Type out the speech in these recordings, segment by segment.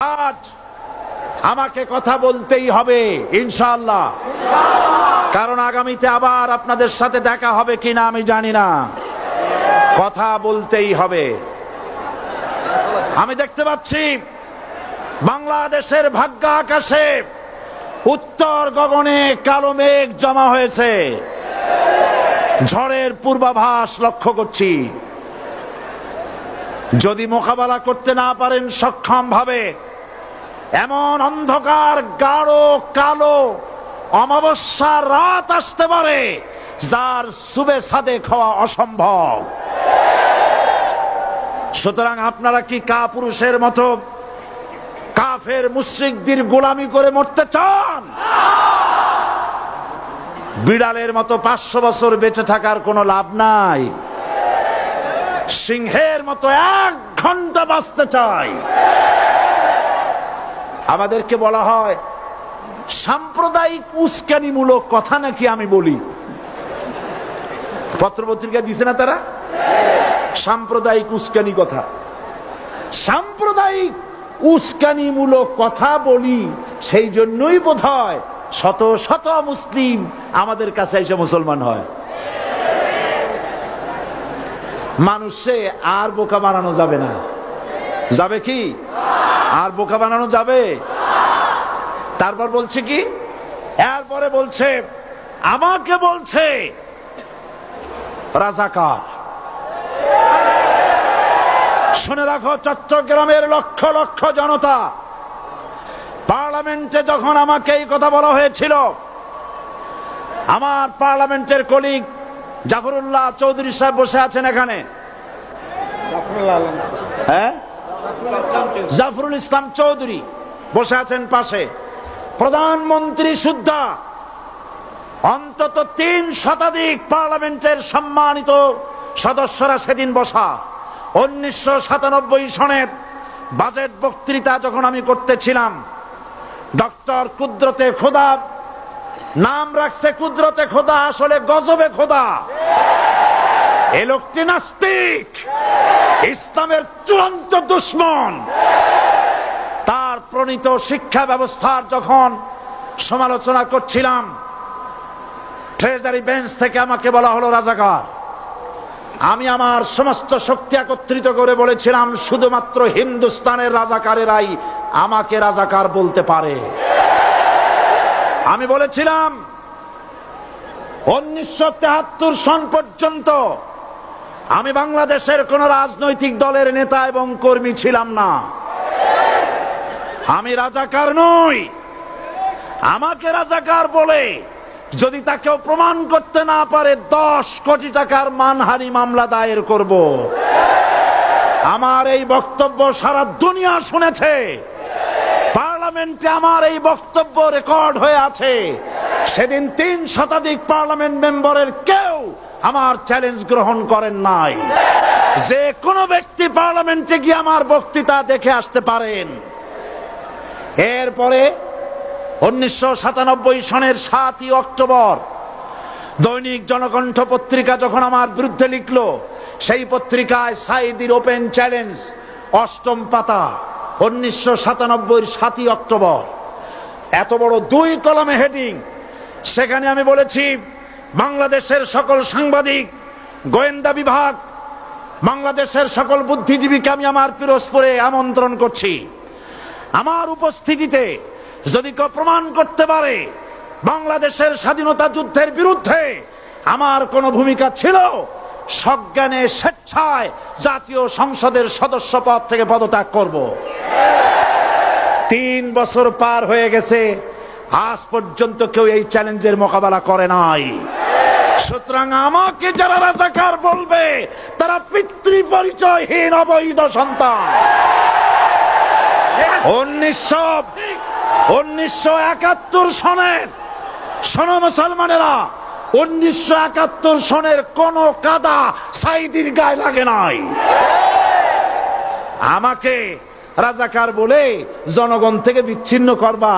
আজ আমাকে কথা বলতেই হবে ইনশাআল্লাহ, কারণ আগামীতে আবার আপনাদের সাথে দেখা হবে কিনা আমি জানি না। কথা বলতেই হবে। আমি দেখতে পাচ্ছি বাংলাদেশের ভাগ্য আকাশে উত্তর গগনে কালো মেঘ জমা হয়েছে, ঝড়ের পূর্বাভাস লক্ষ্য করছি। যদি মোকাবেলা করতে না পারেন সক্ষম ভাবে, এমন অন্ধকার গাঢ় কালো অমাবস্যার রাত আসতে পারে যার সুবে সাদেক হওয়া অসম্ভব। সুতরাং আপনারা কি কাপুরুষের মতো কাফের মুশরিকদের গোলামি করে মরতে চান? বিড়ালের মতো 500 বছর বেঁচে থাকার কোনো লাভ নাই। সিংহের মতো 1 ঘন্টা বাঁচতে চাই। আমাদেরকে বলা হয় সাম্প্রদায়িক উস্কানিমূলক কথা নাকি আমি বলি। পত্রপত্রিকা দিছে না তারা? সাম্প্রদায়িক উস্কানি কথা, সাম্প্রদায়িক উস্কানিমূলক কথা বলি। সেই জন্যই বোধহয় শত শত মুসলিম আমাদের কাছে এসে মুসলমান হয়। মানুষে আর বোকা বানানো যাবে না। যাবে কি? আর বোকা বানানো যাবে? তারপর বলছে কি? এরপরে বলছে আমাকে বলছে রাজাকার। শুনে রাখো চট্টগ্রামের লক্ষ লক্ষ জনতা, পার্লামেন্টে যখন আমাকে এই কথা বলা হয়েছিল, আমার পার্লামেন্টের কলিগ জাফরুল্লাহ চৌধুরী সাহেব বসে আছেন এখানে। হ্যাঁ, জাফরুল ইসলাম চৌধুরী বসে আছেন পাশে। প্রধানমন্ত্রী সুদ্ধা, অন্তত 3 শতাধিক পার্লামেন্টের সম্মানিত সদস্যরা সেদিন বসা। 1997 সনের বাজেট বক্তৃতা যখন আমি করতেছিলাম, ডক্টর কুদরতে খোদা, নাম রাখছে কুদরতে খোদা, আসলে গজবে খোদা। এ লোকটি নাস্তিক, ইসলামের চূড়ান্ত দুশমন। তার প্রণীত শিক্ষা ব্যবস্থার যখন সমালোচনা করছিলাম, ট্রেজারি বেঞ্চ থেকে আমাকে বলা হলো রাজাকার। আমি আমার সমস্ত শক্তি একত্রিত করে বলেছিলাম শুধুমাত্র হিন্দুস্তানের রাজাকারেরাই আমাকে রাজাকার বলতে পারে। আমি বলেছিলাম 1973 সন পর্যন্ত আমি বাংলাদেশের কোন রাজনৈতিক দলের নেতা এবং কর্মী ছিলাম না। আমি রাজাকার নই। আমাকে রাজাকার বলে যদি তাকেও প্রমাণ করতে না পারে 10 কোটি টাকার মানহানি মামলা দায়ের করব। আমার এই বক্তব্য সারা দুনিয়া শুনেছে। পার্লামেন্টে আমার এই বক্তব্য রেকর্ড হয়ে আছে। সেদিন 3 শতাধিক পার্লামেন্ট মেম্বারের কেউ আমার চ্যালেঞ্জ গ্রহণ করেন নাই। যে কোনো ব্যক্তি পার্লামেন্টে গিয়ে আমার বক্তৃতা দেখে আসতে পারেন। এরপরে 1997 সনের 7ই অক্টোবর দৈনিক জনকণ্ঠ পত্রিকা যখন আমার বিরুদ্ধে লিখলো, সেই পত্রিকায় সাইদির ওপেন চ্যালেঞ্জ 8ম পাতা, 1997 7ই অক্টোবর, এত বড় 2 কলমে হেডিং। সেখানে আমি বলেছি বাংলাদেশের সকল সাংবাদিক, গোয়েন্দা বিভাগ, বাংলাদেশের সকল বুদ্ধিজীবীকে আমি আমার পিরোজপুরে আমন্ত্রণ করছি। আমার উপস্থিতিতে যদি কেউ প্রমাণ করতে পারে বাংলাদেশের স্বাধীনতা যুদ্ধের বিরুদ্ধে আমার কোনো ভূমিকা ছিল, সজ্ঞানে স্বেচ্ছায় জাতীয় সংসদের সদস্য পদ থেকে পদত্যাগ করব। 3 বছর পার হয়ে গেছে, আজ পর্যন্ত কেউ এই চ্যালেঞ্জের মোকাবেলা করে নাই। সুতরাং আমাকে যারা রাজাকার বলবে তারা পিতৃ পরিচয়হীন অবৈধ সন্তান। 1971 সনের, শোনো মুসলমানেরা, 1971 সনের কোন কাদা সাইদির গায়ে লাগে নাই। আমাকে রাজাকার বলে জনগণ থেকে বিচ্ছিন্ন করবা।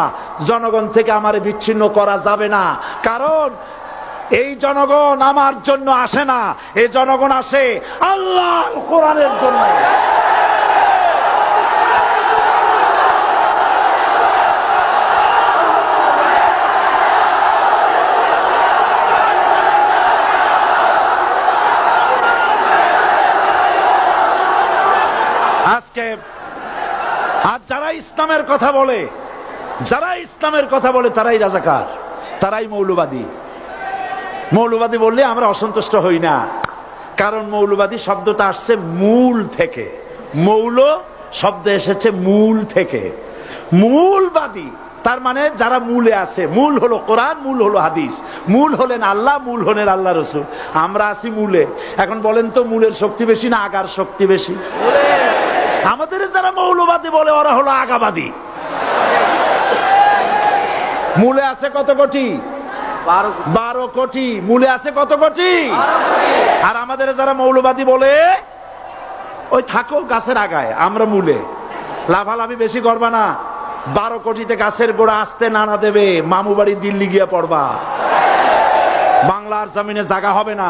জনগণ থেকে আমারে বিচ্ছিন্ন করা যাবে না, কারণ এই জনগণ আমার জন্য আসে না। এই জনগণ আসে আল্লাহর কোরআনের জন্য। আর যারা ইসলামের কথা বলে, তারাই রাজাকার, তারাই মৌলবাদী। মৌলবাদী বললে আমরা অসন্তুষ্ট হই না, কারণ মৌলবাদী শব্দটা আসছে মূল থেকে। মৌল শব্দ এসেছে মূল থেকে। মূলবাদী তার মানে যারা মূলে আছে। মূল হলো কোরআন, মূল হলো হাদিস, মূল হলেন আল্লাহ, মূল হলেন আল্লাহ রসুল। আমরা আছি মূলে। এখন বলেন তো মূলের শক্তি বেশি না আগার শক্তি বেশি? আমাদের যারা মৌলবাদী বলে ওরা হলো আগাবাদী। মূলে আছে কত কোটি? 12 কোটি। মূলে আছে কত কোটি? আর আমাদের যারা মৌলবাদী বলে ওই থাকো গাছের আগায়, আমরা মূলে। লাভালাভি বেশি করবা না, 12 কোটিতে গাছের গোড়া আসতে নানা দেবে, মামু বাড়ি দিল্লি গিয়ে পড়বা, বাংলার জমিনে জায়গা হবে না।